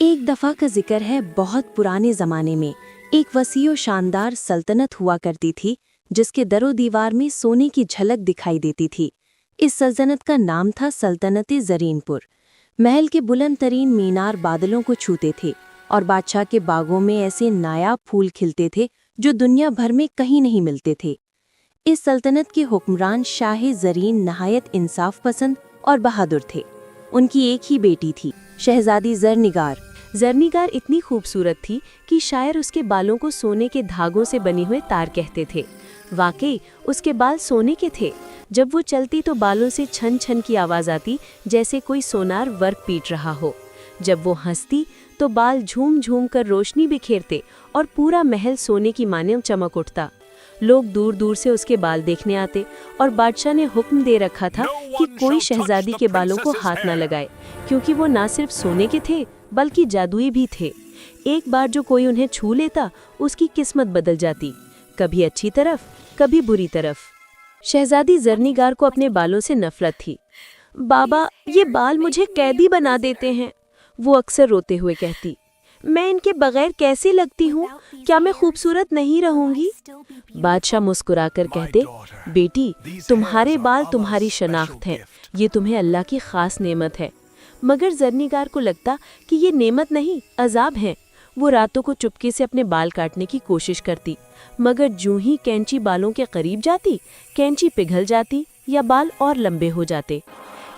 ایک دفعہ کا ذکر ہے بہت پرانے زمانے میں ایک وسیع و شاندار سلطنت ہوا کرتی تھی جس کے در و دیوار میں سونے کی جھلک دکھائی دیتی تھی۔ اس سلطنت کا نام تھا سلطنت زرین پور۔ محل کے بلند ترین مینار بادلوں کو چھوتے تھے اور بادشاہ کے باغوں میں ایسے نایاب پھول کھلتے تھے جو دنیا بھر میں کہیں نہیں ملتے تھے۔ اس سلطنت کے حکمران شاہ زرین نہایت انصاف پسند اور بہادر تھے۔ ان کی ایک ہی بیٹی تھی، شہزادی زرنگار۔ زرنگار اتنی خوبصورت تھی کہ شاعر اس کے بالوں کو سونے کے دھاگوں سے بنے ہوئے تار کہتے تھے۔ واقعی اس کے بال سونے کے تھے۔ جب وہ چلتی تو بالوں سے چھن چھن کی آواز آتی جیسے کوئی سونار ورق پیٹ رہا ہو۔ جب وہ ہنستی تو بال جھوم جھوم کر روشنی بکھیرتے اور پورا محل سونے کی مانند چمک اٹھتا۔ لوگ دور دور سے اس کے بال دیکھنے آتے اور بادشاہ نے حکم دے رکھا تھا کہ کوئی شہزادی کے بالوں کو ہاتھ نہ لگائے، کیونکہ وہ نہ صرف سونے کے تھے بلکہ جادوئی بھی تھے۔ ایک بار جو کوئی انہیں چھو لیتا اس کی قسمت بدل جاتی، کبھی اچھی طرف کبھی بری طرف۔ شہزادی زرنگار کو اپنے بالوں سے نفرت تھی۔ بابا، یہ بال مجھے قیدی بنا دیتے ہیں، وہ اکثر روتے ہوئے کہتی۔ میں ان کے بغیر کیسی لگتی ہوں؟ کیا میں خوبصورت نہیں رہوں گی؟ بادشاہ مسکرا کر کہتے، بیٹی، تمہارے بال تمہاری شناخت ہیں، یہ تمہیں اللہ کی خاص نعمت ہے۔ مگر زرنگار کو لگتا کہ یہ نعمت نہیں، عذاب ہے۔ وہ راتوں کو چپکے سے اپنے بال کاٹنے کی کوشش کرتی، مگر جوں ہی کینچی بالوں کے قریب جاتی، کینچی پگھل جاتی یا بال اور لمبے ہو جاتے۔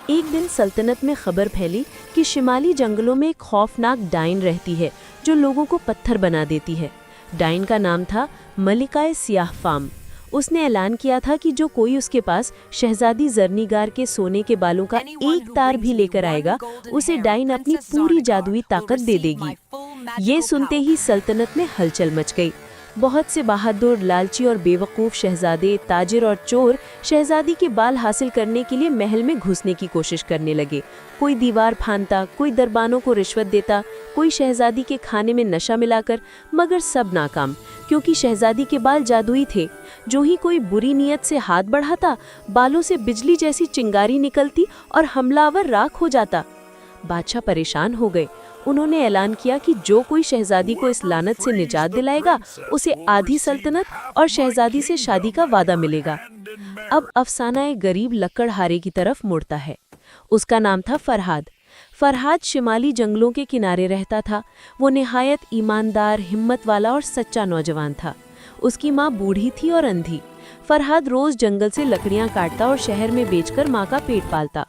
ایک دن سلطنت میں خبر پھیلی کہ شمالی جنگلوں میں ایک خوفناک ڈائن رہتی ہے جو لوگوں کو پتھر بنا دیتی ہے۔ ڈائن کا نام تھا ملکہ سیاہ فام۔ اس نے اعلان کیا تھا کہ جو کوئی اس کے پاس شہزادی زرنگار کے سونے کے بالوں کا ایک تار بھی لے کر آئے گا، اسے ڈائن اپنی پوری جادوئی طاقت دے دے گی۔ یہ سنتے ہی سلطنت میں ہلچل مچ گئی۔ بہت سے بہادر، لالچی اور بیوقوف شہزادے، تاجر اور چور شہزادی کے بال حاصل کرنے کے لیے محل میں گھسنے کی کوشش کرنے لگے۔ کوئی دیوار پھاندتا، کوئی دربانوں کو رشوت دیتا، کوئی شہزادی کے کھانے میں نشہ ملا کر، مگر سب ناکام، کیونکہ شہزادی کے بال جادوئی تھے۔ جو ہی کوئی بری نیت سے ہاتھ بڑھاتا، بالوں سے بجلی جیسی چنگاری نکلتی اور حملہ آور راکھ ہو جاتا۔ بادشاہ پریشان ہو گئے۔ انہوں نے اعلان کیا کہ جو کوئی شہزادی کو اس لعنت سے نجات دلائے گا اسے آدھی سلطنت اور شہزادی سے شادی کا وعدہ ملے گا۔ اب افسانہ ایک غریب لکڑہارے کی طرف مڑتا ہے۔ اس کا نام تھا فرہاد۔ فرہاد شمالی جنگلوں کے کنارے رہتا تھا۔ وہ نہایت ایماندار، ہمت والا اور سچا نوجوان تھا۔ اس کی ماں بوڑھی تھی اور اندھی۔ فرہاد روز جنگل سے لکڑیاں کاٹتا اور شہر میں بیچ کر ماں کا پیٹ پالتا۔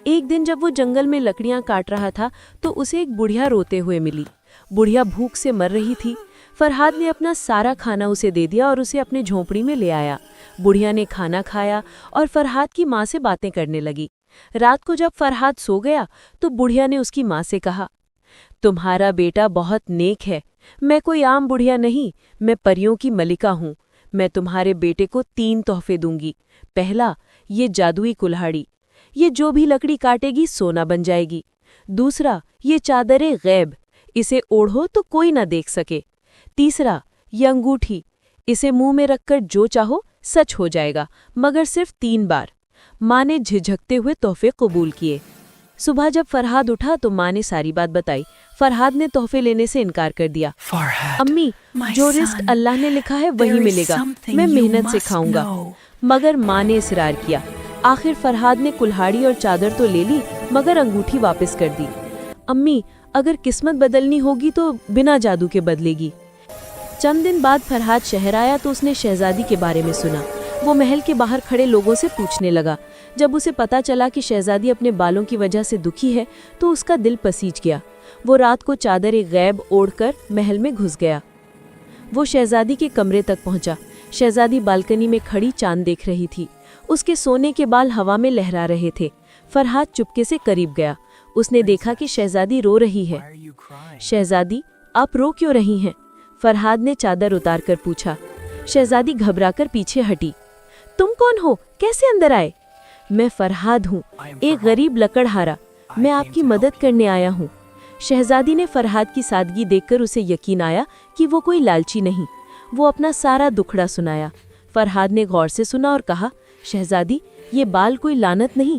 ایک دن جب وہ جنگل میں لکڑیاں کاٹ رہا تھا تو اسے ایک بڑھیا روتے ہوئے ملی۔ بڑھیا بھوک سے مر رہی تھی۔ فرہاد نے اپنا سارا کھانا اسے دے دیا اور اسے اپنے جھونپڑی میں لے آیا۔ بڑھیا نے کھانا کھایا اور فرہاد کی ماں سے باتیں کرنے لگی۔ رات کو جب فرہاد سو گیا تو بڑھیا نے اس کی ماں سے کہا، تمہارا بیٹا بہت نیک ہے۔ میں کوئی عام بڑھیا نہیں، میں پریوں کی ملکہ ہوں۔ میں تمہارے بیٹے کو 3 تحفے دوں گی۔ پہلا، یہ جادوئی کلہاڑی، یہ جو بھی لکڑی کاٹے گی سونا بن جائے گی۔ دوسرا، یہ چادر غیب، اسے اوڑھو تو کوئی نہ دیکھ سکے۔ تیسرا، یہ انگوٹھی، اسے منہ میں رکھ کر جو چاہو سچ ہو جائے گا، مگر صرف 3 بار۔ ماں نے جھجکتے ہوئے تحفے قبول کیے۔ صبح جب فرہاد اٹھا تو ماں نے ساری بات بتائی۔ فرہاد نے تحفے لینے سے انکار کر دیا۔ امی، جو رزق اللہ نے لکھا ہے وہی ملے گا، میں محنت سے کھاؤں گا۔ مگر ماں نے اصرار کیا۔ آخر فرہاد نے کلہاڑی اور چادر تو لے لی مگر انگوٹھی واپس کر دی۔ امی، اگر قسمت بدلنی ہوگی تو بنا جادو کے بدلے گی۔ چند دن بعد فرہاد شہر آیا تو اس نے شہزادی کے بارے میں سنا۔ وہ محل کے باہر کھڑے لوگوں سے پوچھنے لگا۔ جب اسے پتا چلا کہ شہزادی اپنے بالوں کی وجہ سے دکھی ہے تو اس کا دل پسیج گیا۔ وہ رات کو چادر غیب اوڑھ کر محل میں گھس گیا۔ وہ شہزادی کے کمرے تک پہنچا۔ شہزادی بالکنی میں کھڑی چاند دیکھ رہی تھی۔ اس کے سونے کے بال ہوا میں لہرا رہے تھے۔ فرہاد چپکے سے قریب گیا۔ اس نے دیکھا کہ شہزادی رو رہی ہے۔ شہزادی، آپ رو کیوں رہی ہیں؟ فرہاد نے چادر اتار کر پوچھا۔ شہزادی گھبرا کر پیچھے ہٹی۔ تم کون ہو؟ کیسے اندر آئے؟ میں فرہاد ہوں، ایک غریب لکڑہارا۔ میں آپ کی مدد کرنے آیا ہوں۔ شہزادی نے فرہاد کی سادگی دیکھ کر اسے یقین آیا کہ وہ کوئی لالچی نہیں۔ وہ اپنا سارا دکھڑا سنایا۔ فرہاد نے غور سے سنا اور کہا، شہزادی، یہ بال کوئی لعنت نہیں،